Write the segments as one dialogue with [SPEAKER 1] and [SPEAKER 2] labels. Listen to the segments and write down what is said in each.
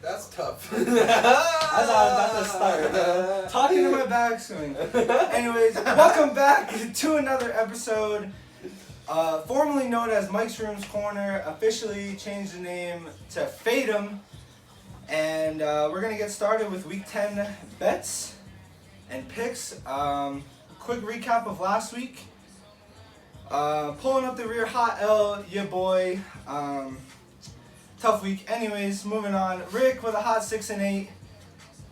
[SPEAKER 1] That's tough.
[SPEAKER 2] That's how I'm about to start. Talking to my backswing. Anyways, welcome back to another episode. Formerly known as Mike's Room's Corner, officially changed the name to FAD'EM. And we're going to get started with Week 10 bets and picks. Quick recap of last week. Pulling up the rear, hot L, your boy. Tough week. Anyways, moving on. Rick with a hot 6 and 8.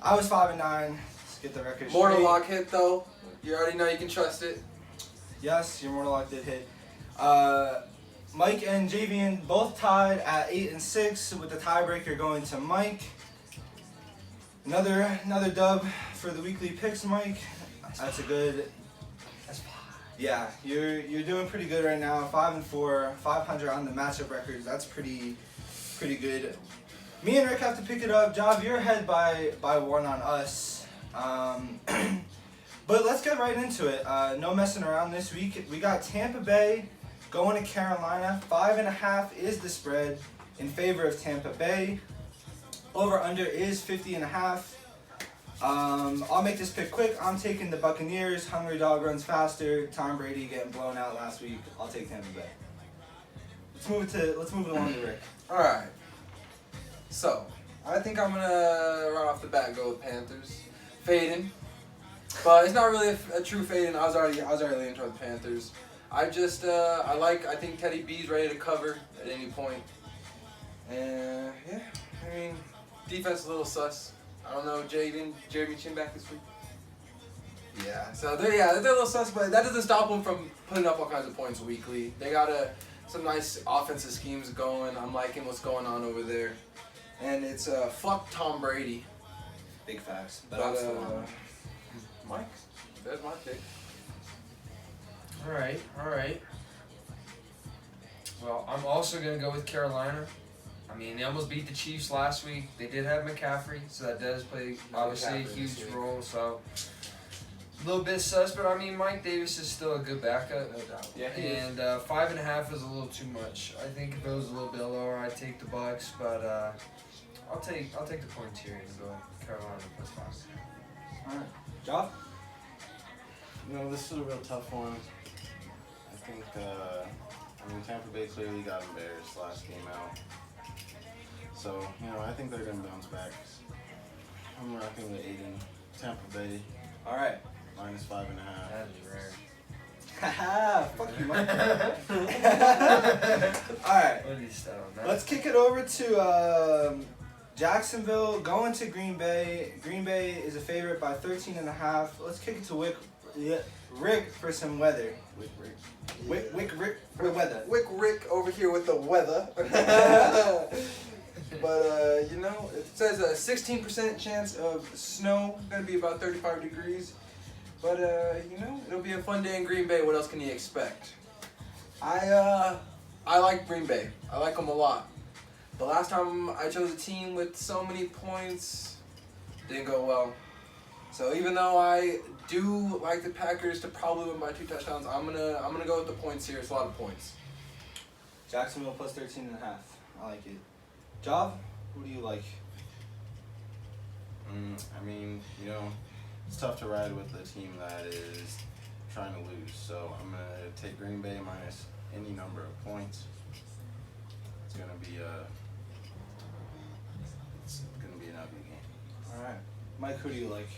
[SPEAKER 2] I was 5 and 9. Let's get the record
[SPEAKER 1] Mortal
[SPEAKER 2] straight.
[SPEAKER 1] lock hit though. You already know you can trust it.
[SPEAKER 2] Yes, your mortal lock did hit. Mike and Javian both tied at 8 and 6, with the tiebreaker going to Mike. Another dub for the weekly picks, Mike. That's a good.
[SPEAKER 1] That's fine.
[SPEAKER 2] Yeah, you're doing pretty good right now. 5 and 4, 500 on the matchup records. That's pretty good. Me and Rick have to pick it up. Jav, you're ahead by 1 on us. But let's get right into it. No messing around this week. We got Tampa Bay going to Carolina. 5.5 is the spread in favor of Tampa Bay. Over under is 50.5. I'll make this pick quick. I'm taking the Buccaneers. Hungry dog runs faster. Tom Brady getting blown out last week. I'll take Tampa Bay. Let's move it along to Rick.
[SPEAKER 1] All right. So I think I'm gonna right off the bat go with Panthers. Fading, but it's not really a true fading. I was already leaning toward the Panthers. I think Teddy B's ready to cover at any point. And yeah, I mean, defense is a little sus. I don't know, Jeremy Chin back this week. Yeah, so they're a little sus, but that doesn't stop them from putting up all kinds of points weekly. They got some nice offensive schemes going. I'm liking what's going on over there. And it's fuck Tom Brady.
[SPEAKER 2] Big facts. But I'm still on.
[SPEAKER 1] Mike, there's my pick.
[SPEAKER 3] All right. Well, I'm also going to go with Carolina. I mean, they almost beat the Chiefs last week. They did have McCaffrey, so that does play, obviously, a huge role. So, a little bit sus, but I mean, Mike Davis is still a good backup.
[SPEAKER 1] No doubt.
[SPEAKER 3] Yeah, and 5.5 is a little too much. I think if it was a little bit lower, I'd take the Bucks, but I'll take the points here and go Carolina +5.
[SPEAKER 2] All right. Job?
[SPEAKER 4] No, this is a real tough one. I think, Tampa Bay clearly got embarrassed last game out. So, I think they're going to bounce back. I'm rocking with Aiden. Tampa Bay,
[SPEAKER 2] All right.
[SPEAKER 4] -5.5.
[SPEAKER 3] That is rare.
[SPEAKER 2] Haha, fuck you, Mike. All right.
[SPEAKER 3] What do you start on that?
[SPEAKER 2] Let's kick it over to Jacksonville going to Green Bay. Green Bay is a favorite by 13.5. Let's kick it to Rick for some weather. Rick for weather.
[SPEAKER 1] Wick Rick over here with the weather. But, it says a 16% chance of snow. Going to be about 35 degrees. But, it'll be a fun day in Green Bay. What else can you expect? I like Green Bay. I like them a lot. The last time I chose a team with so many points, didn't go well. So even though I do like the Packers to probably win by 2 touchdowns, I'm gonna go with the points here. It's a lot of points.
[SPEAKER 2] Jacksonville plus 13.5. I like it. Job, who do you like?
[SPEAKER 4] It's tough to ride with a team that is trying to lose. So I'm going to take Green Bay minus any number of points. It's going to be an ugly game.
[SPEAKER 2] All right. Mike, who do you like?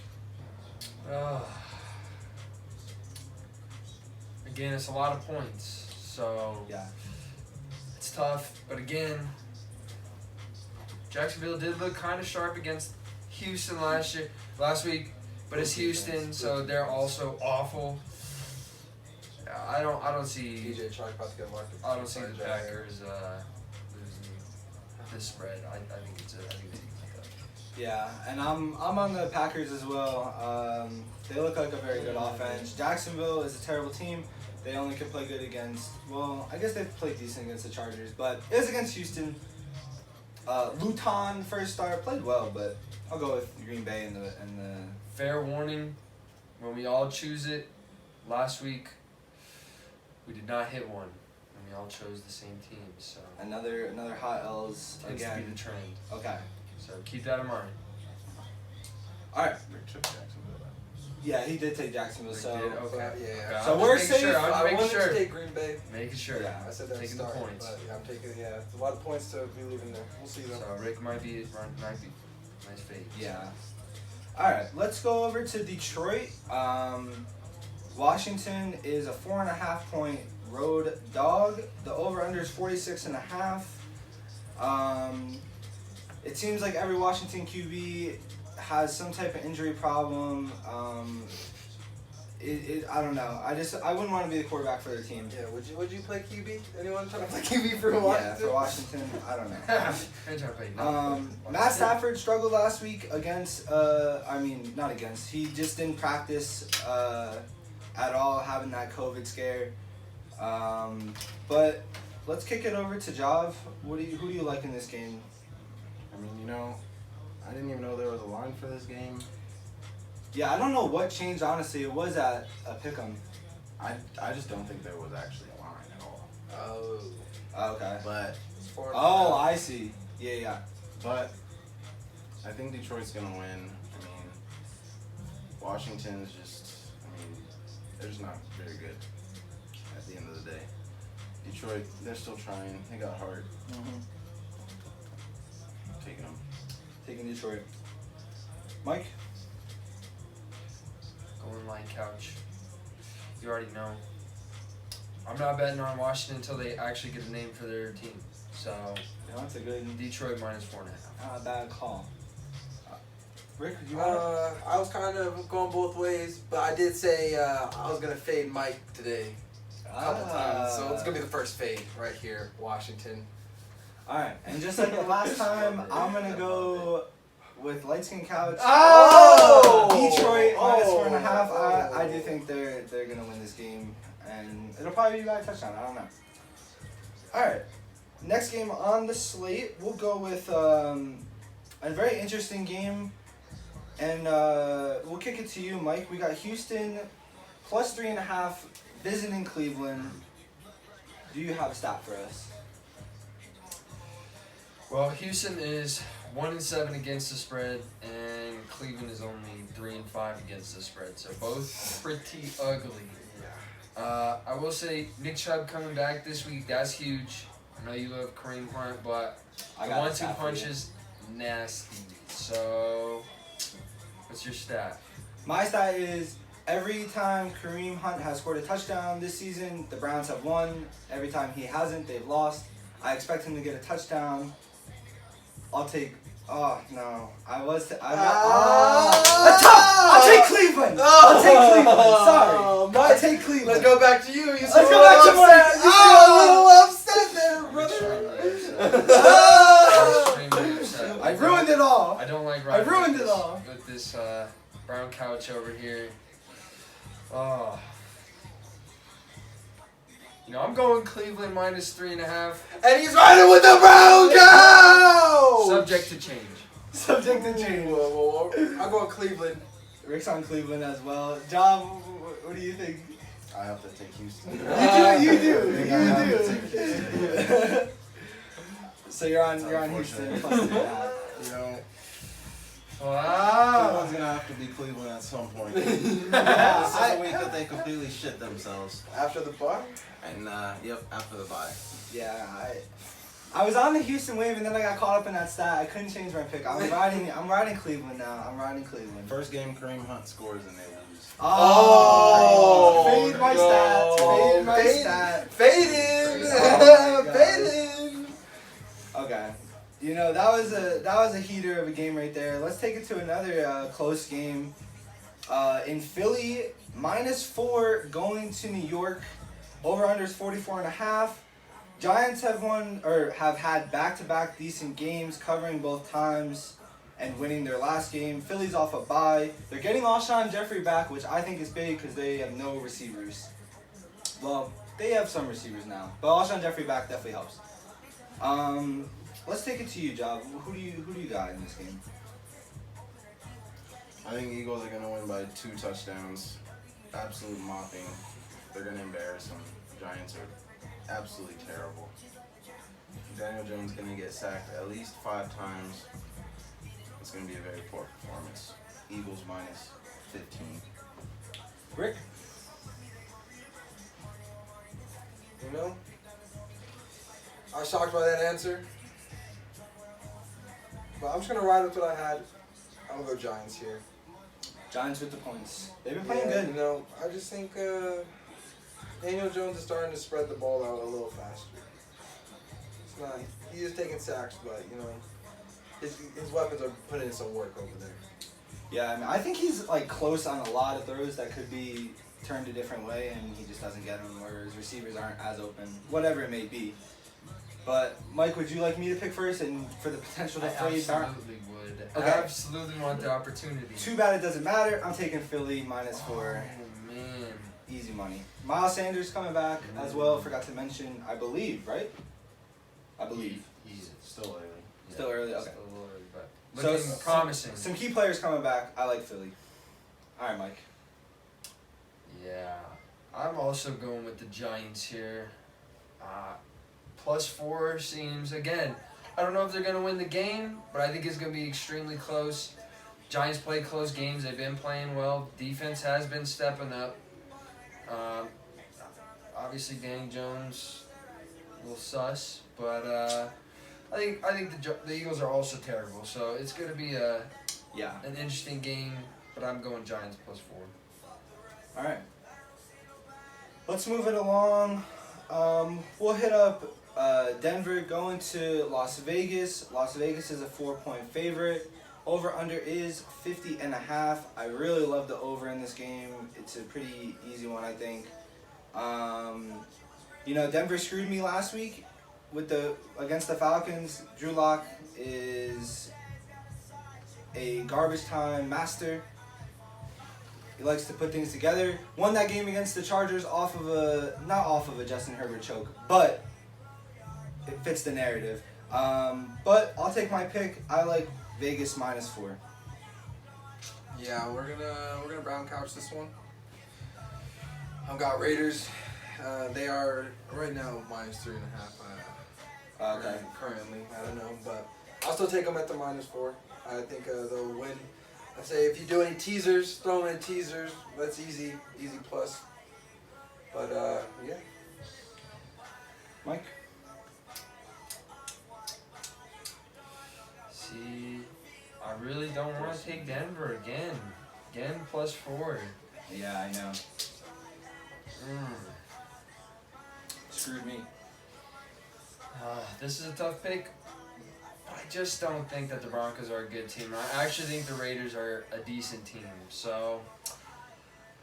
[SPEAKER 3] Again, it's a lot of points, so
[SPEAKER 2] Yeah.
[SPEAKER 3] it's tough. But again, Jacksonville did look kind of sharp against Houston last week, but it's Houston, so they're also awful. I don't see
[SPEAKER 1] DJ Chark about to get marked.
[SPEAKER 3] I don't see the Packers losing this spread. I think it's a
[SPEAKER 2] Yeah, and I'm on the Packers as well. They look like a very good offense. Jacksonville is a terrible team. They only can play good against, well, I guess they've played decent against the Chargers, but it was against Houston. Luton, first start, played well, but I'll go with Green Bay and the
[SPEAKER 3] fair warning. When we all choose it last week, we did not hit one, and we all chose the same team. So
[SPEAKER 2] another hot L's
[SPEAKER 3] tends to be
[SPEAKER 2] again.
[SPEAKER 3] the trend.
[SPEAKER 2] Okay.
[SPEAKER 3] So keep that in mind.
[SPEAKER 2] All right.
[SPEAKER 4] Rick took Jacksonville.
[SPEAKER 2] Yeah, he did take Jacksonville.
[SPEAKER 3] Rick
[SPEAKER 2] So
[SPEAKER 3] did? Okay.
[SPEAKER 1] Yeah.
[SPEAKER 2] So
[SPEAKER 3] I'm
[SPEAKER 2] we're
[SPEAKER 3] just making
[SPEAKER 2] safe.
[SPEAKER 3] Sure. I'm
[SPEAKER 1] I
[SPEAKER 3] making
[SPEAKER 1] wanted
[SPEAKER 3] sure.
[SPEAKER 1] to take Green Bay.
[SPEAKER 3] Making sure.
[SPEAKER 2] Yeah.
[SPEAKER 1] I said that
[SPEAKER 3] Taking
[SPEAKER 1] to
[SPEAKER 3] the
[SPEAKER 1] start,
[SPEAKER 3] points.
[SPEAKER 1] but yeah, I'm taking it's a lot of points to be leaving there. We'll see though.
[SPEAKER 3] So Rick might be nice fade.
[SPEAKER 2] yeah. All right. Let's go over to Detroit. Washington is a 4.5 point road dog. The over/under is 46.5. It seems like every Washington QB has some type of injury problem. I don't know. I wouldn't want to be the quarterback for their team.
[SPEAKER 1] Yeah, would you play QB? Anyone trying to play QB for Washington?
[SPEAKER 2] Yeah, for Washington, I don't know.
[SPEAKER 3] I ain't trying to play nothing.
[SPEAKER 2] Matt Stafford struggled last week against. Not against. He just didn't practice at all, having that COVID scare. But let's kick it over to Jav. Who do you like in this game?
[SPEAKER 4] I mean, I didn't even know there was a line for this game.
[SPEAKER 2] Yeah, I don't know what changed. Honestly, it was at a pick'em.
[SPEAKER 4] I just don't think there was actually a line at all.
[SPEAKER 1] Oh.
[SPEAKER 2] Okay.
[SPEAKER 4] But
[SPEAKER 1] It's 4.5.
[SPEAKER 2] Oh, I see. Yeah.
[SPEAKER 4] But I think Detroit's gonna win. I mean, Washington's they're just not very good at the end of the day. Detroit, they're still trying. They got heart. Taking them.
[SPEAKER 2] Taking Detroit. Mike?
[SPEAKER 3] Going line couch. You already know. I'm not betting on Washington until they actually get a name for their team. So
[SPEAKER 2] That's a good,
[SPEAKER 3] Detroit minus 4.5.
[SPEAKER 2] not a bad call. Rick, you
[SPEAKER 1] I was kind of going both ways, but I did say I was gonna fade Mike today a couple times, so it's gonna be the first fade right here, Washington.
[SPEAKER 2] All right, and just like the last time, I'm gonna go with light skin couch.
[SPEAKER 1] Oh!
[SPEAKER 2] Detroit minus 4.5. I do think they're gonna win this game, and it'll probably be by a touchdown. I don't know. All right, next game on the slate, we'll go with a very interesting game, and we'll kick it to you, Mike. We got Houston plus 3.5 visiting Cleveland. Do you have a stat for us?
[SPEAKER 3] Well, Houston is 1-7 against the spread, and Cleveland is only 3-5 against the spread. So both pretty ugly. I will say Nick Chubb coming back this week. That's huge. I know you love Kareem Hunt, but
[SPEAKER 2] I
[SPEAKER 3] the
[SPEAKER 2] got a
[SPEAKER 3] 1-2
[SPEAKER 2] stat for
[SPEAKER 3] punch
[SPEAKER 2] you.
[SPEAKER 3] is nasty. So what's your stat?
[SPEAKER 2] My stat is every time Kareem Hunt has scored a touchdown this season, the Browns have won. Every time he hasn't, they've lost. I expect him to get a touchdown. I'll take. Oh no! I'll take Cleveland. I'll take Cleveland. Sorry, I'll take Cleveland.
[SPEAKER 1] Let's go back to you.
[SPEAKER 2] Let's go back to Mike.
[SPEAKER 1] Oh, a little upset there, brother.
[SPEAKER 3] Extremely upset.
[SPEAKER 2] I ruined it all.
[SPEAKER 3] I don't like
[SPEAKER 2] I
[SPEAKER 3] riding
[SPEAKER 2] ruined
[SPEAKER 3] with
[SPEAKER 2] it
[SPEAKER 3] this-
[SPEAKER 2] all.
[SPEAKER 3] with this brown couch over here. Oh. I'm going Cleveland minus 3.5.
[SPEAKER 1] And he's riding with the brown cow.
[SPEAKER 3] Subject to change.
[SPEAKER 2] Subject to change.
[SPEAKER 1] Whoa. I'm going Cleveland.
[SPEAKER 2] Rick's on Cleveland as well. John, what do you think?
[SPEAKER 4] I have to take Houston.
[SPEAKER 2] You do.
[SPEAKER 4] I have to take Houston.
[SPEAKER 2] So you're on Houston plus 3.5.
[SPEAKER 3] Wow.
[SPEAKER 4] Cleveland's gonna have to be Cleveland at some point. This is a week that they completely shit themselves.
[SPEAKER 1] After the bar?
[SPEAKER 4] And after the bye.
[SPEAKER 2] Yeah, I was on the Houston wave and then I got caught up in that stat. I couldn't change my pick. I'm riding Cleveland now. I'm riding Cleveland.
[SPEAKER 4] First game Kareem Hunt scores and they lose.
[SPEAKER 2] Oh, fade my stats. Fade my stats.
[SPEAKER 1] Faded.
[SPEAKER 2] Oh my God.
[SPEAKER 1] Faded.
[SPEAKER 2] Okay. That was a heater of a game right there. Let's take it to another close game. In Philly, -4 going to New York. Over/under is 44.5. Giants have had back-to-back decent games, covering both times and winning their last game. Philly's off a bye. They're getting Alshon Jeffrey back, which I think is big because they have no receivers. Well, they have some receivers now, but Alshon Jeffrey back definitely helps. Let's take it to you, Job. Who do you got in this game?
[SPEAKER 4] I think Eagles are gonna win by 2 touchdowns. Absolute mopping. They're gonna embarrass them. Giants are absolutely terrible. Daniel Jones gonna get sacked at least 5 times. it's going to be a very poor performance. Eagles minus 15.
[SPEAKER 2] Rick?
[SPEAKER 1] You know, I was shocked by that answer, but I'm just gonna ride with what I had. I'm gonna go Giants here.
[SPEAKER 2] Giants with the points. They've been playing
[SPEAKER 1] Yeah,
[SPEAKER 2] good.
[SPEAKER 1] You know, I just think Daniel Jones is starting to spread the ball out a little faster. It's not. He is taking sacks, but you know, his weapons are putting in some work over there.
[SPEAKER 2] Yeah, I mean, I think he's like close on a lot of throws that could be turned a different way, and he just doesn't get them, or his receivers aren't as open, whatever it may be. But Mike, would you like me to pick first, and for the potential to
[SPEAKER 3] I
[SPEAKER 2] fade down?
[SPEAKER 3] absolutely would.
[SPEAKER 2] Okay.
[SPEAKER 3] I absolutely want the opportunity.
[SPEAKER 2] Too bad it doesn't matter. I'm taking Philly minus 4.
[SPEAKER 3] Oh, man.
[SPEAKER 2] Easy money. Miles Sanders coming back as well. Forgot to mention, I believe, right? I believe.
[SPEAKER 4] He's still early.
[SPEAKER 2] Still early. Okay.
[SPEAKER 3] Still early, but
[SPEAKER 2] So
[SPEAKER 3] looking promising.
[SPEAKER 2] Some key players coming back. I like Philly. All right, Mike.
[SPEAKER 3] Yeah, I'm also going with the Giants here. +4 seems, again, I don't know if they're going to win the game, but I think it's going to be extremely close. Giants play close games. They've been playing well. Defense has been stepping up. Obviously, Danny Jones, a little sus, but I think the Eagles are also terrible. So it's going to be an interesting game, but I'm going Giants +4.
[SPEAKER 2] All right. Let's move it along. We'll hit up Denver going to Las Vegas. Las Vegas is a 4-point favorite. Over-under is 50.5. I really love the over in this game. It's a pretty easy one, I think. You know, Denver screwed me last week against the Falcons. Drew Lock is a garbage time master. He likes to put things together. Won that game against the Chargers not off of a Justin Herbert choke, but it fits the narrative. But I'll take my pick. I like Vegas -4.
[SPEAKER 1] Yeah, we're gonna brown couch this one. I've got Raiders. They are right now -3.5.
[SPEAKER 2] Okay.
[SPEAKER 1] Currently, I don't know, but I'll still take them at the -4. I think they'll win. I say if you do any teasers, throw in teasers. That's easy plus. But yeah.
[SPEAKER 2] Mike?
[SPEAKER 3] See, I really don't want to take Denver again. Again, +4.
[SPEAKER 2] Yeah, I know. Screwed me.
[SPEAKER 3] This is a tough pick. I just don't think that the Broncos are a good team. I actually think the Raiders are a decent team. So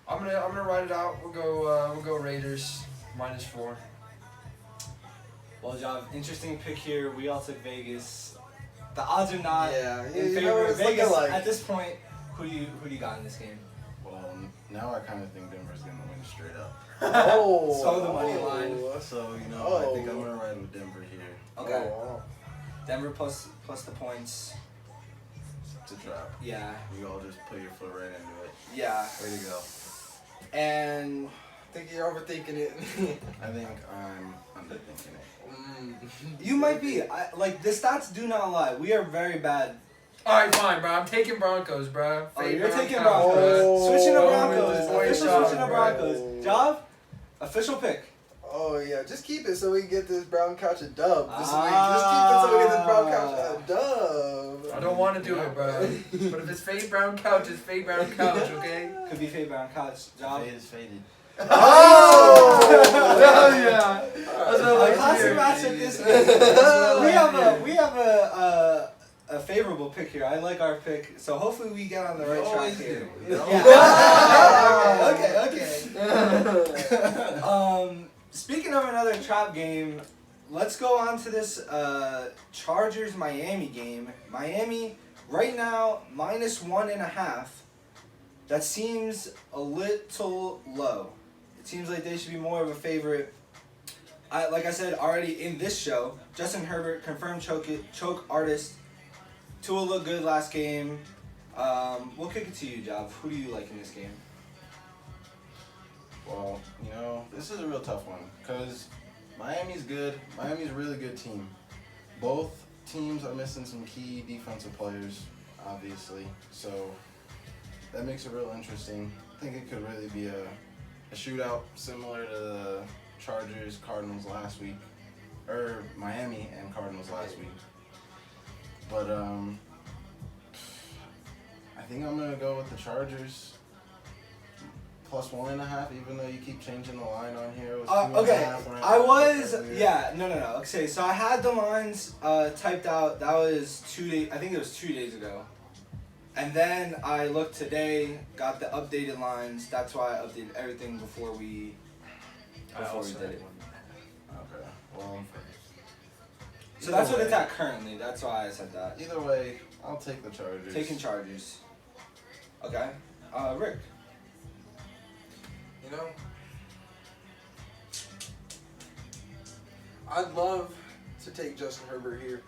[SPEAKER 3] I'm gonna ride it out. We'll go Raiders -4.
[SPEAKER 2] Well, Job, interesting pick here. We all took Vegas. The odds are not in
[SPEAKER 1] you know
[SPEAKER 2] favor
[SPEAKER 1] what
[SPEAKER 2] of
[SPEAKER 1] it's looking
[SPEAKER 2] Vegas
[SPEAKER 1] like.
[SPEAKER 2] at this point. Who do you got in this game?
[SPEAKER 4] Well, now I kind of think Denver's going to win straight up.
[SPEAKER 1] Oh,
[SPEAKER 2] So the money line.
[SPEAKER 4] So, you know, I think I'm going to ride with Denver here.
[SPEAKER 2] Okay.
[SPEAKER 1] Oh.
[SPEAKER 2] Denver plus the points.
[SPEAKER 4] It's a trap.
[SPEAKER 2] Yeah.
[SPEAKER 4] You all just put your foot right into it.
[SPEAKER 2] Yeah.
[SPEAKER 4] Way to go.
[SPEAKER 2] And
[SPEAKER 1] I think you're overthinking it.
[SPEAKER 4] I think I'm underthinking it.
[SPEAKER 2] you might be. The stats do not lie. We are very bad.
[SPEAKER 3] All right, fine, bro. I'm taking Broncos, bro.
[SPEAKER 2] Oh, you're taking
[SPEAKER 3] Broncos.
[SPEAKER 2] Broncos. Switching to
[SPEAKER 1] Oh,
[SPEAKER 2] Broncos.
[SPEAKER 3] boy,
[SPEAKER 2] Official
[SPEAKER 3] Job,
[SPEAKER 2] switching to
[SPEAKER 3] bro.
[SPEAKER 2] Broncos. Job? Official pick.
[SPEAKER 1] Oh yeah, just keep it so we can get this brown couch a dub this week. Just keep it so we get this brown couch a dub.
[SPEAKER 3] I don't want to do it, bro. But if it's fade brown couch, it's fade brown couch, okay?
[SPEAKER 2] Could be favored on couch. Job.
[SPEAKER 4] Fade is faded.
[SPEAKER 1] Oh!
[SPEAKER 3] Hell yeah! That's what I
[SPEAKER 2] A
[SPEAKER 3] like to
[SPEAKER 2] classic
[SPEAKER 3] hear.
[SPEAKER 2] matchup this week. We have a favorable pick here. I like our pick, so hopefully we get on the right track
[SPEAKER 4] always
[SPEAKER 2] here.
[SPEAKER 4] do, you know?
[SPEAKER 2] Yeah. Okay. Speaking of another trap game, let's go on to this Chargers-Miami game. Miami right now -1.5. That seems a little low. It seems like they should be more of a favorite. Like I said already in this show, Justin Herbert, confirmed choke artist. Tua looked good last game. We'll kick it to you, Job. Who do you like in this game?
[SPEAKER 4] Well, you know, this is a real tough one because Miami's good. Miami's a really good team. Both teams are missing some key defensive players. obviously. So that makes it real interesting. I think it could really be a shootout similar to the Chargers Cardinals last week, or Miami and Cardinals last week. But I think I'm gonna go with the Chargers. Plus 1.5, even though you keep changing the line on here. It was 2.5
[SPEAKER 2] okay,
[SPEAKER 4] when
[SPEAKER 2] I was,
[SPEAKER 4] earlier.
[SPEAKER 2] yeah, no. Okay, so I had the lines typed out. That was 2 days, I think it was 2 days ago. And then I looked today, got the updated lines. That's why I updated everything before we did it.
[SPEAKER 4] Okay, well.
[SPEAKER 2] So that's what it's at currently. That's why I said that.
[SPEAKER 4] Either way, I'll take the Chargers.
[SPEAKER 2] Taking Chargers. Okay. Rick.
[SPEAKER 1] You know, I'd love to take Justin Herbert here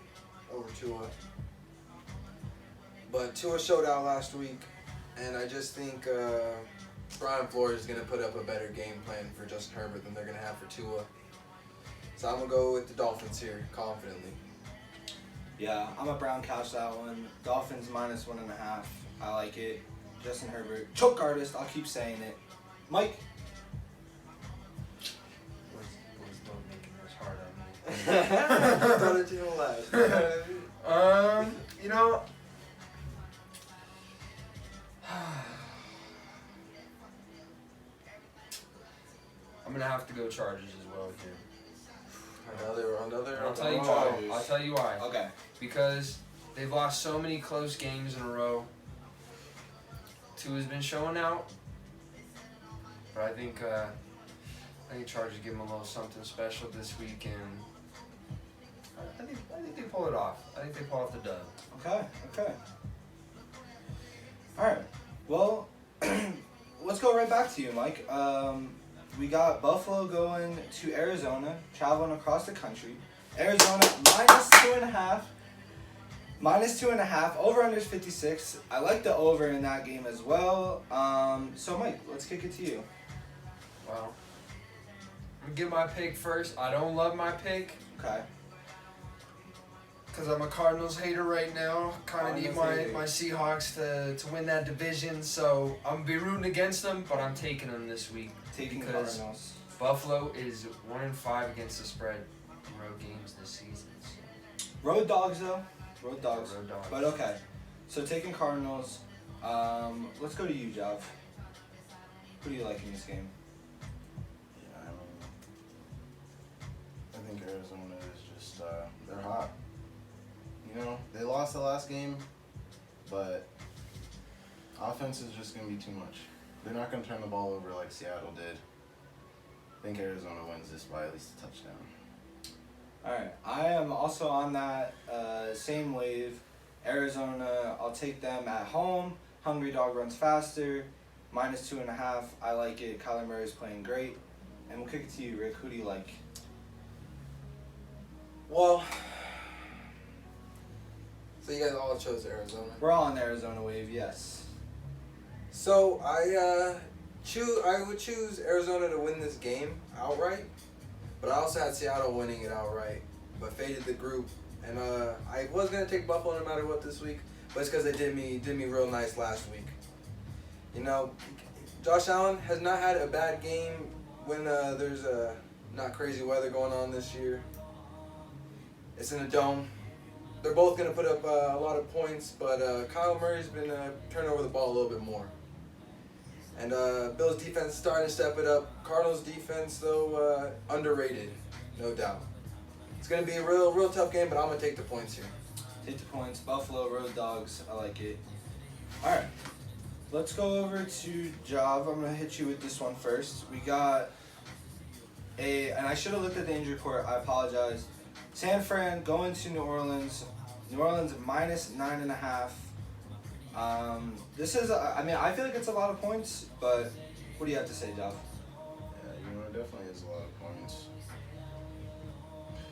[SPEAKER 1] over Tua. But Tua showed out last week, and I just think Brian Flores is going to put up a better game plan for Justin Herbert than they're going to have for Tua. So I'm going to go with the Dolphins here, confidently.
[SPEAKER 2] Yeah, I'm a brown couch that one. Dolphins minus 1.5. I like it. Justin Herbert. Choke artist, I'll keep saying it. Mike?
[SPEAKER 3] Don't make it as hard on me.
[SPEAKER 1] Thought it didn't last.
[SPEAKER 3] You know, I'm gonna have to go Chargers as well here.
[SPEAKER 1] Another.
[SPEAKER 3] I'll tell you why.
[SPEAKER 4] Chargers.
[SPEAKER 3] I'll tell you why.
[SPEAKER 2] Okay.
[SPEAKER 3] Because they've lost so many close games in a row. Tua's been showing out, but I think Chargers give them a little something special this week, and I think they pull it off. I think they pull off the dub.
[SPEAKER 2] Okay. Alright. Well, let's go right back to you, Mike. We got Buffalo going to Arizona, traveling across the country. Arizona minus 2.5. Minus 2.5. Over under 56. I like the over in that game as well. So Mike, let's kick it to you.
[SPEAKER 3] Well, I'm gonna give my pick first. I don't love my pick
[SPEAKER 2] Okay.
[SPEAKER 3] because I'm a Cardinals hater right now. Kind of need my
[SPEAKER 2] Cardinals
[SPEAKER 3] Seahawks to win that division, so I'm gonna be rooting against them, but I'm taking them this week.
[SPEAKER 2] Taking
[SPEAKER 3] Because-
[SPEAKER 2] Cardinals.
[SPEAKER 3] Buffalo is 1-5 against the spread in road games this season. So.
[SPEAKER 2] Road dogs though. Road dogs.
[SPEAKER 3] Road dogs.
[SPEAKER 2] But okay. So taking Cardinals. Let's go to you, Jav. Who do you like in this game?
[SPEAKER 4] Yeah, I think Arizona is just, they're hot. You know, they lost the last game, but offense is just going to be too much. They're not going to turn the ball over like Seattle did. I think Arizona wins this by at least a touchdown.
[SPEAKER 2] Alright, I am also on that same wave. Arizona, I'll take them at home. Hungry dog runs faster. Minus 2.5. I like it. Kyler Murray's playing great. And we'll kick it to you, Rick. Who do you like?
[SPEAKER 1] Well, so you guys all chose Arizona.
[SPEAKER 2] We're all on the Arizona wave, yes.
[SPEAKER 1] So I would choose Arizona to win this game outright, but I also had Seattle winning it outright, but faded the group. And I was gonna take Buffalo no matter what this week, but it's because they did me real nice last week. You know, Josh Allen has not had a bad game when there's not crazy weather going on this year. It's in a dome. They're both gonna put up a lot of points, but Kyle Murray's been turning over the ball a little bit more. And Bills' defense is starting to step it up. Cardinals' defense, though, underrated, no doubt. It's going to be a real tough game, but I'm going to take the points here.
[SPEAKER 2] Take the points. Buffalo, road dogs. I like it. Alright. Let's go over to Job. I'm going to hit you with this one first. We got and I should have looked at the injury report. I apologize. San Fran going to New Orleans. New Orleans minus 9.5. This is, I feel like it's a lot of points, but what do you have to say, Job?
[SPEAKER 4] Yeah, you know, it definitely is a lot of points.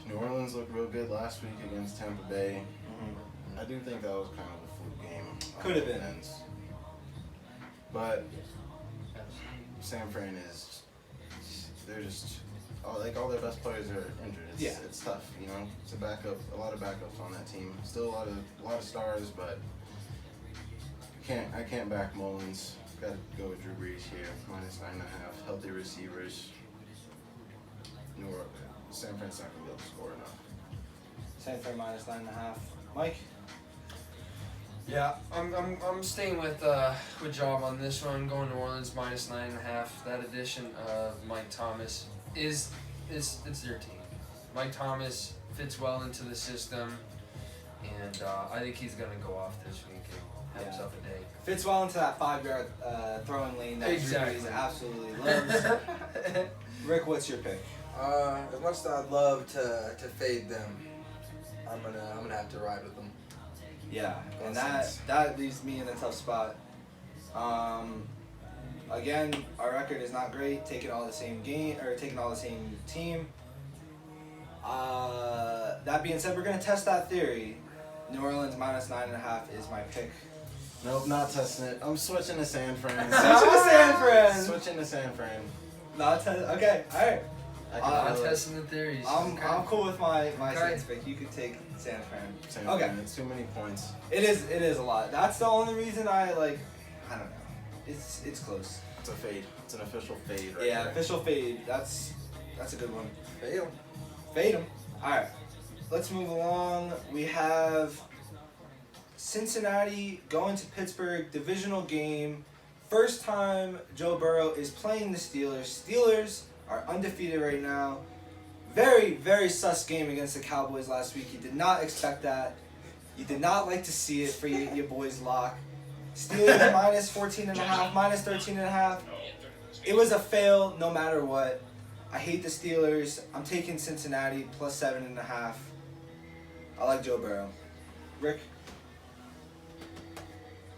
[SPEAKER 4] New Orleans looked real good last week against Tampa Bay. I do think that was kind of a fluke game.
[SPEAKER 2] Could have been.
[SPEAKER 4] Defense. But San Fran is, they're just, all their best players are injured. It's tough, you know. It's a lot of backups on that team. Still a lot of stars, but I can't back Mullins. Got to go with Drew Brees here. -9.5. Healthy receivers. New Orleans. San Francisco not gonna be able to score enough.
[SPEAKER 2] San Fran -9.5. Mike.
[SPEAKER 3] Yeah, I'm staying with Job on this one. Going New Orleans -9.5. That addition of Mike Thomas it's their team. Mike Thomas fits well into the system, and I think he's gonna go off this week and have himself a day.
[SPEAKER 2] Fits well into that 5-yard throwing lane that
[SPEAKER 3] Exactly.
[SPEAKER 2] Drew Brees absolutely loves. Rick, what's your pick?
[SPEAKER 1] As much as I'd love to fade them, I'm gonna have to ride with them.
[SPEAKER 2] Yeah, and
[SPEAKER 1] Nonsense.
[SPEAKER 2] that leaves me in a tough spot. Again, our record is not great. Taking all the same team. That being said, we're gonna test that theory. New Orleans -9.5 is my pick.
[SPEAKER 4] Nope, not testing it. I'm switching to San Fran.
[SPEAKER 2] Switching to San Fran.
[SPEAKER 4] Switching to San Fran.
[SPEAKER 2] Not okay. All right.
[SPEAKER 4] I
[SPEAKER 3] I'm
[SPEAKER 4] can feel it.
[SPEAKER 3] testing the theories.
[SPEAKER 2] I'm cool with my
[SPEAKER 3] Okay.
[SPEAKER 2] Saints pick. You could take San Fran.
[SPEAKER 4] San
[SPEAKER 2] Okay.
[SPEAKER 4] Fran. It's too many points.
[SPEAKER 2] It is a lot. That's the only reason I don't know. It's close.
[SPEAKER 4] It's a fade. It's an official fade right
[SPEAKER 2] Yeah,
[SPEAKER 4] there.
[SPEAKER 2] official fade. That's a good one.
[SPEAKER 1] Fail.
[SPEAKER 2] Fade them. All right. Let's move along. We have Cincinnati going to Pittsburgh, divisional game. First time Joe Burrow is playing the Steelers. Steelers are undefeated right now. Very, very sus game against the Cowboys last week. You did not expect that. You did not like to see it for your boys lock. Steelers -14.5, -13.5. It was a fail no matter what. I hate the Steelers. I'm taking Cincinnati +7.5. I like Joe Burrow. Rick?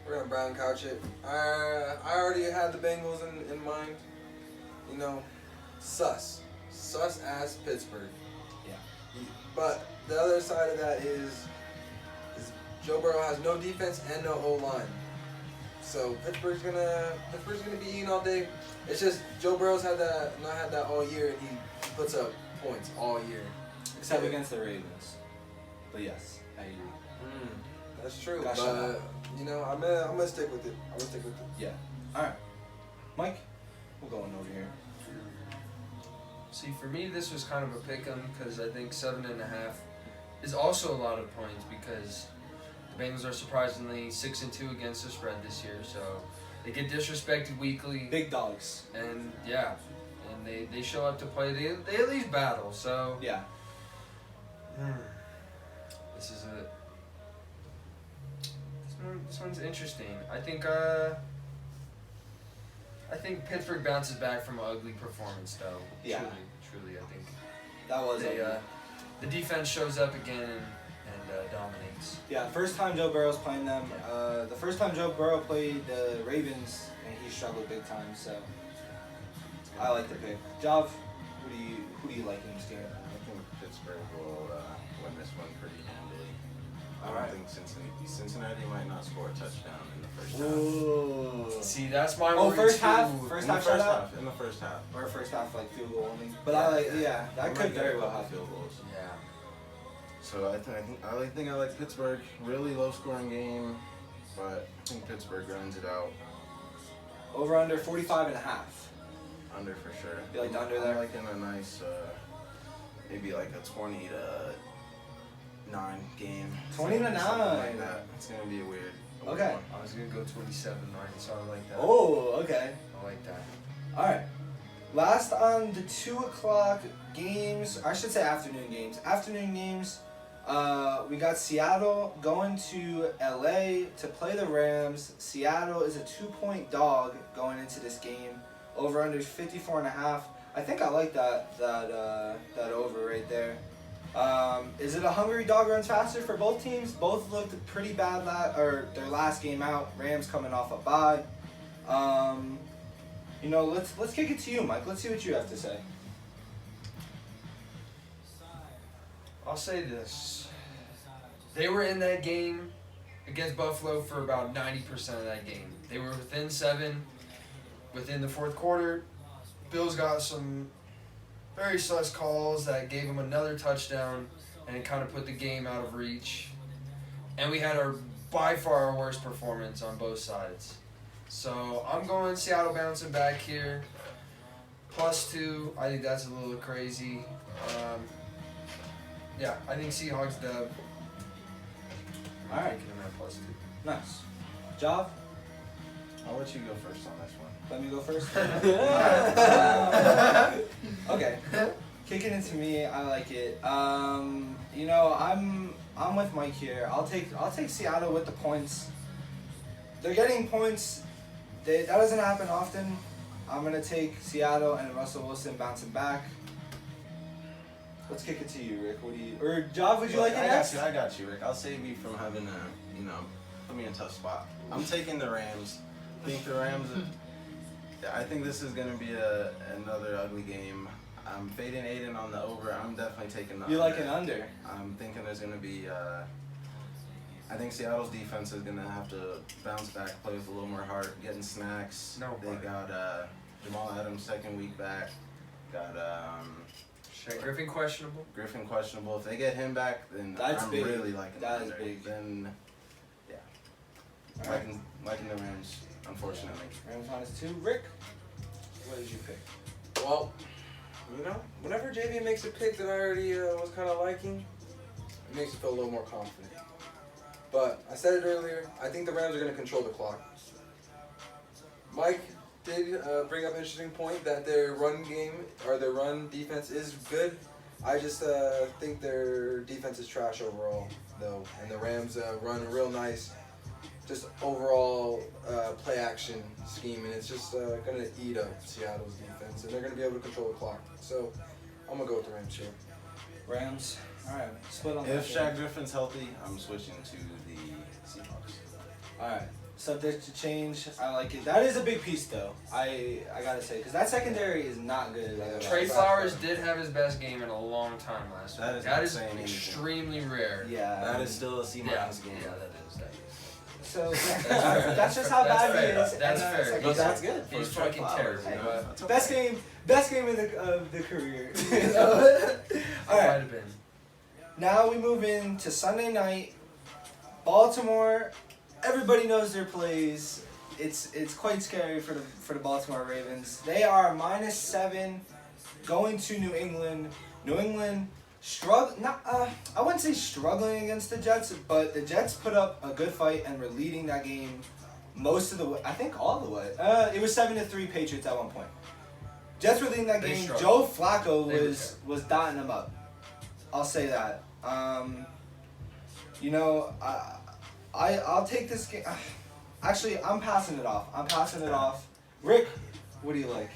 [SPEAKER 1] We're gonna brown couch it. I already had the Bengals in mind. You know, sus ass Pittsburgh.
[SPEAKER 2] Yeah.
[SPEAKER 1] But the other side of that is Joe Burrow has no defense and no O-line. So Pittsburgh's gonna be eating all day. It's just Joe Burrow's not had that all year, and he puts up points all year.
[SPEAKER 2] Except against the Ravens. But yes, I agree.
[SPEAKER 1] That's true.
[SPEAKER 2] Gosh,
[SPEAKER 1] but you know, I'm gonna stick with it.
[SPEAKER 2] Yeah. All right. Mike, we're going over here.
[SPEAKER 3] See, for me, this was kind of a pick 'em because I think 7.5 is also a lot of points because the Bengals are surprisingly 6-2 against the spread this year, so they get disrespected weekly.
[SPEAKER 2] Big dogs.
[SPEAKER 3] And yeah, and they show up to play. They at least battle. So
[SPEAKER 2] Yeah.
[SPEAKER 3] this is it. This one's interesting. I think Pittsburgh bounces back from an ugly performance, though.
[SPEAKER 2] Yeah.
[SPEAKER 3] Truly, I think
[SPEAKER 2] That was
[SPEAKER 3] the defense shows up again and dominates.
[SPEAKER 2] yeah, first time Joe Burrow's playing them. The first time Joe Burrow played the Ravens, and he struggled big time. So I like the pick. Jav, who do you like in this game?
[SPEAKER 4] I think Pittsburgh will win this one pretty handily. I don't
[SPEAKER 2] Alright.
[SPEAKER 4] think Cincinnati might not score a touchdown in the first half.
[SPEAKER 2] Ooh.
[SPEAKER 3] See, that's my
[SPEAKER 2] Oh,
[SPEAKER 3] worry
[SPEAKER 2] first
[SPEAKER 3] too.
[SPEAKER 2] half?
[SPEAKER 4] In
[SPEAKER 2] First
[SPEAKER 4] the
[SPEAKER 2] half
[SPEAKER 4] first
[SPEAKER 2] shutout?
[SPEAKER 4] half. In the first half.
[SPEAKER 2] Or first half like field goal only. But I like that
[SPEAKER 4] We
[SPEAKER 2] could
[SPEAKER 4] might get
[SPEAKER 2] very
[SPEAKER 4] a
[SPEAKER 2] well
[SPEAKER 4] couple
[SPEAKER 2] happen.
[SPEAKER 4] field goals.
[SPEAKER 3] Yeah.
[SPEAKER 4] So I like Pittsburgh. Really low scoring game, but I think Pittsburgh runs it out.
[SPEAKER 2] Over under 45.5.
[SPEAKER 4] Under for sure.
[SPEAKER 2] You like the under there?
[SPEAKER 4] I'm liking a nice, maybe like a 20-9 game.
[SPEAKER 2] 20 to 9.
[SPEAKER 4] Something like that. It's gonna be a weird.
[SPEAKER 2] Okay.
[SPEAKER 4] one.
[SPEAKER 3] I was gonna go 27-9, so I like that.
[SPEAKER 2] Oh, okay.
[SPEAKER 3] I like that.
[SPEAKER 2] All right. Last on the 2 o'clock games, I should say afternoon games. We got Seattle going to LA to play the Rams. Seattle is a 2-point dog going into this game. Over under 54.5. I think I like that over right there. Is it a hungry dog runs faster for both teams? Both looked pretty bad their last game out. Rams coming off a bye. Let's kick it to you, Mike. Let's see what you have to say.
[SPEAKER 3] I'll say this. They were in that game against Buffalo for about 90% of that game. They were within 7 within the fourth quarter. Bills got some very sus calls that gave them another touchdown, and it kind of put the game out of reach. And we had our by far our worst performance on both sides. So I'm going Seattle bouncing back here. +2. I think that's a little crazy. Yeah, I think Seahawks dub.
[SPEAKER 2] All right.
[SPEAKER 3] Taking them at +2.
[SPEAKER 2] Nice. Job,
[SPEAKER 4] I'll let you go first on this one.
[SPEAKER 2] let me go first. Okay. Kicking it to me, I like it. You know, I'm with Mike here. I'll take Seattle with the points. They're getting points. That doesn't happen often. I'm gonna take Seattle and Russell Wilson bouncing back. Let's kick it to you, Rick. What do you? Or Job, would you like it next?
[SPEAKER 4] I got you, Rick. I'll save you from having to, put me in a tough spot. I'm taking the Rams. I think this is gonna be another ugly game. I'm fading Aiden on the over. I'm definitely taking the
[SPEAKER 2] You
[SPEAKER 4] under.
[SPEAKER 2] like an under?
[SPEAKER 4] I'm thinking there's gonna be. I think Seattle's defense is gonna have to bounce back, play with a little more heart, getting snacks.
[SPEAKER 3] No
[SPEAKER 4] They
[SPEAKER 3] heart.
[SPEAKER 4] got Jamal Adams second week back. Got
[SPEAKER 3] Shaq Griffin questionable.
[SPEAKER 4] Griffin questionable. If they get him back, then
[SPEAKER 2] That's
[SPEAKER 4] I'm
[SPEAKER 2] big.
[SPEAKER 4] really liking
[SPEAKER 2] That
[SPEAKER 4] the
[SPEAKER 2] is
[SPEAKER 4] under.
[SPEAKER 2] big.
[SPEAKER 4] Then, yeah,
[SPEAKER 2] All right.
[SPEAKER 4] liking the Rams, unfortunately.
[SPEAKER 2] Rams -2. Rick, what did you pick?
[SPEAKER 1] Well, whenever JV makes a pick that I already was kind of liking, it makes me feel a little more confident. But I said it earlier, I think the Rams are going to control the clock. Mike did bring up an interesting point that their run game, or their run defense is good. I just think their defense is trash overall, though. And the Rams run a real nice, just overall play action scheme, and it's just going to eat up Seattle's defense, and they're going to be able to control the clock. So I'm going to go with the Rams here.
[SPEAKER 2] Rams. All right. Split on
[SPEAKER 4] If
[SPEAKER 2] that.
[SPEAKER 4] Shaq Griffin's healthy, I'm switching to the Seahawks.
[SPEAKER 2] All right. Subject to change. I like it. That is a big piece, though. I gotta say, because that secondary is not good.
[SPEAKER 3] Trey Flowers did have his best game in a long time last
[SPEAKER 4] That
[SPEAKER 3] week.
[SPEAKER 4] is
[SPEAKER 3] That
[SPEAKER 4] not
[SPEAKER 3] is
[SPEAKER 4] saying anything.
[SPEAKER 3] extremely rare.
[SPEAKER 2] Yeah.
[SPEAKER 4] That is still a C-
[SPEAKER 3] Yeah,
[SPEAKER 4] game.
[SPEAKER 3] yeah, that is.
[SPEAKER 2] So that's just how
[SPEAKER 3] That's
[SPEAKER 2] bad
[SPEAKER 3] fair.
[SPEAKER 2] he is.
[SPEAKER 3] That's
[SPEAKER 2] and,
[SPEAKER 3] fair.
[SPEAKER 2] second-
[SPEAKER 4] But that's good.
[SPEAKER 3] He's
[SPEAKER 4] for Trey
[SPEAKER 3] fucking
[SPEAKER 4] Flowers,
[SPEAKER 3] terrible,
[SPEAKER 4] you know?
[SPEAKER 3] but-
[SPEAKER 4] That's okay.
[SPEAKER 2] Best game of the career.
[SPEAKER 3] It
[SPEAKER 2] All
[SPEAKER 3] might
[SPEAKER 2] right.
[SPEAKER 3] have been.
[SPEAKER 2] Now we move into Sunday night. Baltimore. Everybody knows their plays. It's quite scary for the Baltimore Ravens. They are -7 going to New England. New England I wouldn't say struggling against the Jets, but the Jets put up a good fight and were leading that game most of the way. I think all the way. It was 7-3 Patriots at one point. Jets were leading that
[SPEAKER 3] They
[SPEAKER 2] game.
[SPEAKER 3] struggled.
[SPEAKER 2] Joe Flacco
[SPEAKER 3] They were
[SPEAKER 2] was dotting them up. I'll say that. I'll take this game. Actually, I'm passing it off. Rick, what do you like?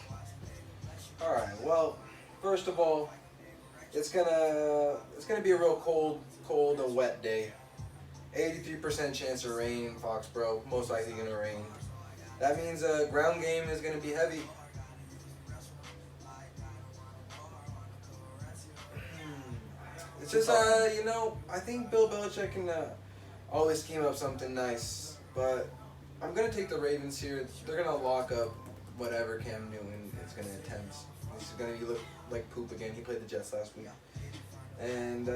[SPEAKER 1] All right. Well, first of all, it's gonna be a real cold and wet day. 83% chance of rain in Foxborough. Most likely gonna rain. That means ground game is gonna be heavy. It's just I think Bill Belichick can always scheme up something nice, but I'm gonna take the Ravens here. They're gonna lock up whatever Cam Newton is gonna attempt. He's gonna look like poop again. He played the Jets last week, and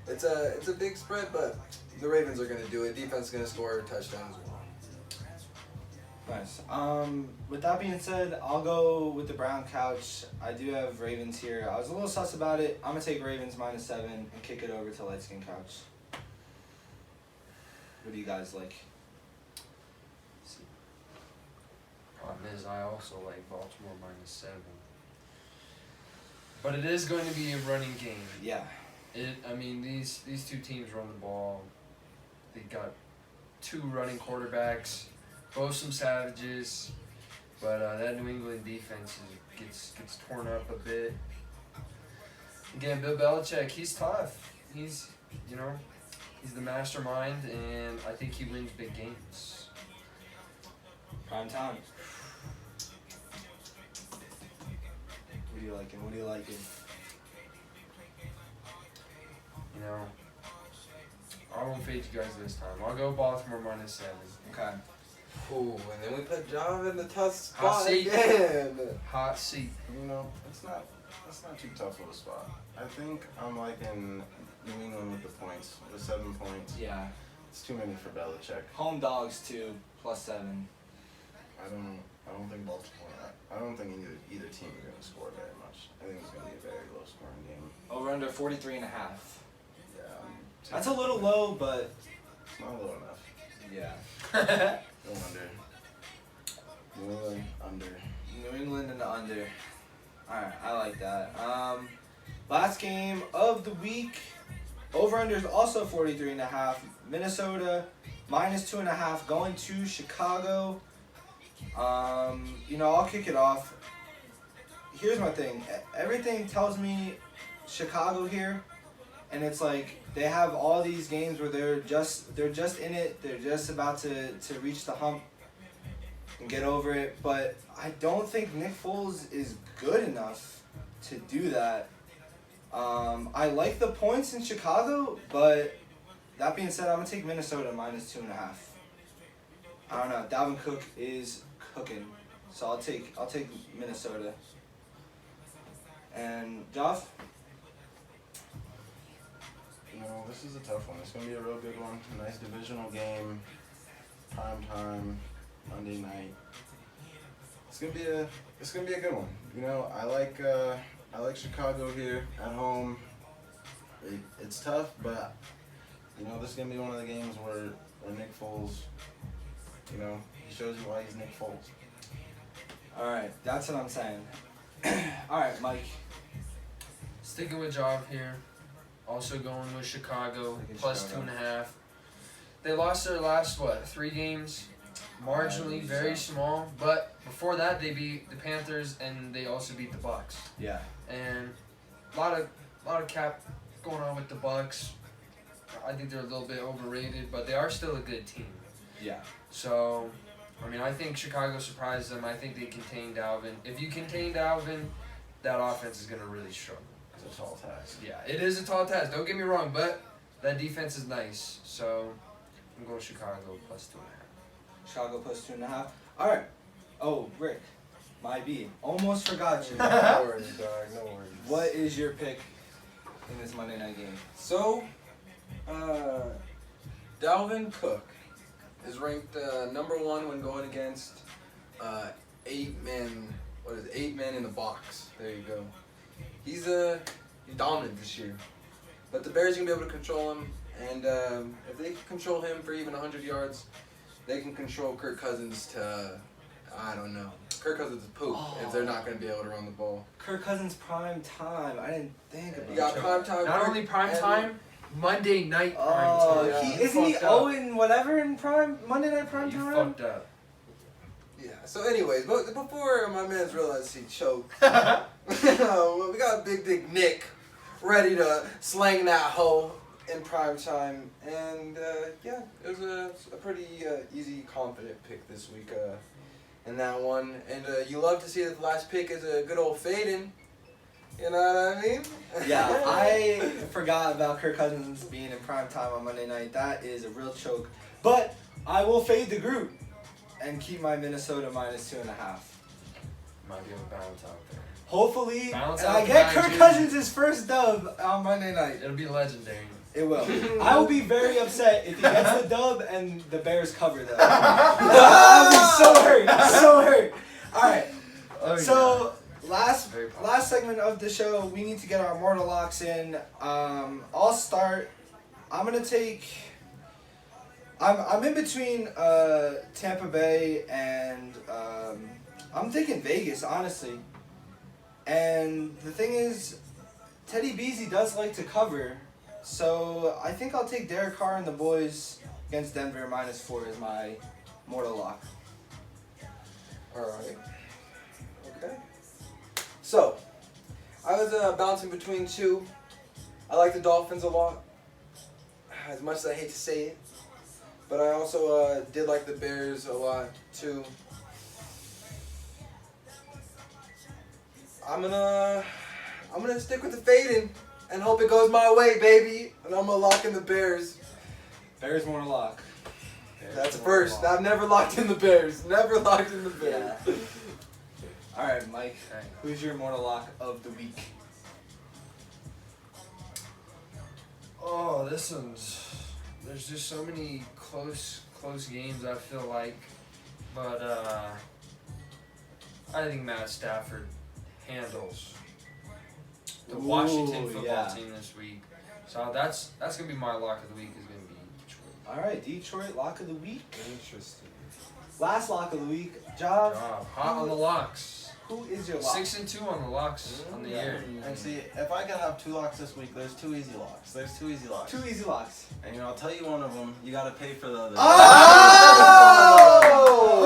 [SPEAKER 1] it's a big spread, but the Ravens are gonna do it. Defense is gonna score a touchdown as well.
[SPEAKER 2] Nice. With that being said, I'll go with the brown couch. I do have Ravens here. I was a little sus about it. I'm gonna take Ravens -7 and kick it over to light skin couch. What do you guys like?
[SPEAKER 3] Problem is, I also like Baltimore -7. But it is going to be a running game.
[SPEAKER 2] Yeah.
[SPEAKER 3] These two teams run the ball. They got two running quarterbacks, both some savages, but that New England defense gets torn up a bit. Again, Bill Belichick, he's tough. He's the mastermind, and I think he wins big games.
[SPEAKER 2] Prime time. What do you liking?
[SPEAKER 3] I won't fade you guys this time. I'll go Baltimore -7.
[SPEAKER 2] Okay.
[SPEAKER 1] Ooh, and then we put John in the tough
[SPEAKER 3] Hot
[SPEAKER 1] spot
[SPEAKER 3] seat.
[SPEAKER 1] again.
[SPEAKER 3] Hot seat.
[SPEAKER 4] It's not too tough of a spot. I think I'm liking New England with the points, with 7 points.
[SPEAKER 2] Yeah.
[SPEAKER 4] It's too many for Belichick.
[SPEAKER 2] Home dogs too, +7.
[SPEAKER 4] I don't think Baltimore. I don't think either team is gonna score very much. I think it's gonna be a very low scoring game.
[SPEAKER 2] Over under 43.5.
[SPEAKER 4] Yeah.
[SPEAKER 2] That's a little low, but
[SPEAKER 4] It's not low enough.
[SPEAKER 2] yeah.
[SPEAKER 4] Go under. New England under.
[SPEAKER 2] New England and the under. Alright, I like that. Last game of the week. Over-under is also 43.5. Minnesota -2.5 going to Chicago. I'll kick it off. Here's my thing. Everything tells me Chicago here, and it's like they have all these games where they're just in it. They're just about to reach the hump and get over it. But I don't think Nick Foles is good enough to do that. I like the points in Chicago, but that being said, I'm gonna take Minnesota -2.5. I don't know. Dalvin Cook is cooking, so I'll take Minnesota. And Joff?
[SPEAKER 4] This is a tough one. It's gonna be a real good one. A nice divisional game, prime time, Monday night. It's gonna be a good one. I like Chicago here at home. It's tough, but this is gonna be one of the games where Nick Foles, he shows you why he's Nick Foles.
[SPEAKER 2] All right, that's what I'm saying. All right, Mike.
[SPEAKER 3] Sticking with Job here. Also going with Chicago, +2.5. They lost their last, 3 games? Marginally, very small. But before that, they beat the Panthers and they also beat the Bucks.
[SPEAKER 2] Yeah.
[SPEAKER 3] And a lot of cap going on with the Bucks. I think they're a little bit overrated, but they are still a good team.
[SPEAKER 2] Yeah.
[SPEAKER 3] So, I think Chicago surprised them. I think they contained Dalvin. If you contain Dalvin, that offense is going to really struggle.
[SPEAKER 4] It's a tall task.
[SPEAKER 3] Yeah, it is a tall task. Don't get me wrong, but that defense is nice. So, I'm going Chicago +2.5.
[SPEAKER 2] Chicago +2.5. All right. Oh, Rick, my B. Almost forgot you.
[SPEAKER 1] No worries, dog. No worries.
[SPEAKER 2] What is your pick in this Monday night game?
[SPEAKER 1] So, Dalvin Cook is ranked number 1 when going against 8 men. What is it? 8 men in the box. There you go. He's dominant this year, but the Bears are gonna be able to control him, and if they can control him for even 100 yards, they can control Kirk Cousins to, I don't know, Kirk Cousins is poop if they're not gonna be able to run the ball.
[SPEAKER 2] Kirk Cousins prime time. I didn't think about
[SPEAKER 1] You got
[SPEAKER 2] that.
[SPEAKER 1] prime time.
[SPEAKER 3] Not
[SPEAKER 1] Kirk
[SPEAKER 3] only prime
[SPEAKER 1] and-
[SPEAKER 3] time, Monday night prime time.
[SPEAKER 1] Yeah.
[SPEAKER 2] Isn't he
[SPEAKER 3] Fucked up.
[SPEAKER 2] 0 whatever in prime Monday night prime
[SPEAKER 3] You
[SPEAKER 2] time?
[SPEAKER 3] fucked up.
[SPEAKER 1] Yeah. So, anyways, but before my man's realized he choked, we got Big Dick Nick ready to slang that hoe in prime time, and it was a pretty easy, confident pick this week in that one. And you love to see that the last pick is a good old FAD'EM. You know what I mean?
[SPEAKER 2] Yeah, I forgot about Kirk Cousins being in prime time on Monday night. That is a real choke. But I will fade the group and keep my Minnesota -2.5.
[SPEAKER 3] Might be able to balance out there.
[SPEAKER 2] Hopefully,
[SPEAKER 3] Balance
[SPEAKER 2] and
[SPEAKER 3] out
[SPEAKER 2] I
[SPEAKER 3] the
[SPEAKER 2] get
[SPEAKER 3] nine,
[SPEAKER 2] Kirk
[SPEAKER 3] too.
[SPEAKER 2] Cousins' first dub on Monday night.
[SPEAKER 3] It'll be legendary.
[SPEAKER 2] It will. I will be very upset if he gets the dub and the Bears cover though. I'll be so hurt. So hurt. Alright. So last segment of the show, we need to get our mortal locks in. I'll start. I'm gonna take I'm in between Tampa Bay and I'm thinking Vegas, honestly. And the thing is, Teddy Beasy does like to cover, so I think I'll take Derek Carr and the boys against Denver -4 as my mortal lock.
[SPEAKER 1] Alright. Okay. So, I was bouncing between 2. I like the Dolphins a lot, as much as I hate to say it. But I also did like the Bears a lot too. I'm gonna stick with the FAD'EM and hope it goes my way, baby. And I'm gonna lock in the Bears.
[SPEAKER 2] Bears mortal lock.
[SPEAKER 1] That's a first. I've never locked in the Bears. Never locked in the Bears.
[SPEAKER 2] Yeah. All right, Mike. Who's your mortal lock of the week?
[SPEAKER 3] Oh, this there's just so many close games. I feel like, but I think Matt Stafford handles the Washington football team this week. So that's gonna be my lock of the week. Is gonna be Detroit.
[SPEAKER 2] All right, Detroit lock of the week.
[SPEAKER 1] Interesting.
[SPEAKER 2] Last lock of the week, Job.
[SPEAKER 3] Hot on the locks.
[SPEAKER 2] Who is your lock?
[SPEAKER 3] 6-2 on the locks on the year.
[SPEAKER 4] And see, if I could have 2 locks this week, there's 2 easy locks. There's 2 easy locks.
[SPEAKER 2] 2 easy locks.
[SPEAKER 4] And I'll tell you one of them. You gotta pay for the other.
[SPEAKER 2] Oh!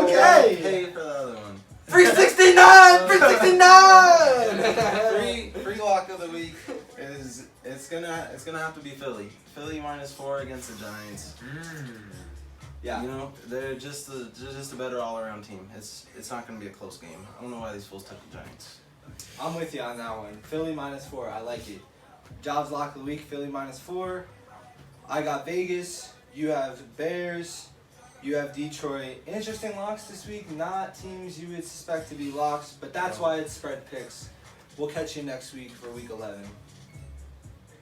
[SPEAKER 4] You gotta
[SPEAKER 2] Okay.
[SPEAKER 4] pay for the other one.
[SPEAKER 2] 369! 369!
[SPEAKER 4] Free lock of the week is it's gonna have to be Philly. Philly -4 against the Giants.
[SPEAKER 2] Yeah.
[SPEAKER 4] You know, they're just a better all-around team. It's not gonna be a close game. I don't know why these fools took the Giants.
[SPEAKER 2] I'm with you on that one. Philly -4. I like it. Jobs lock of the week, Philly -4. I got Vegas. You have Bears. You have Detroit. Interesting locks this week. Not teams you would suspect to be locks, but that's why it's spread picks. We'll catch you next week for week 11.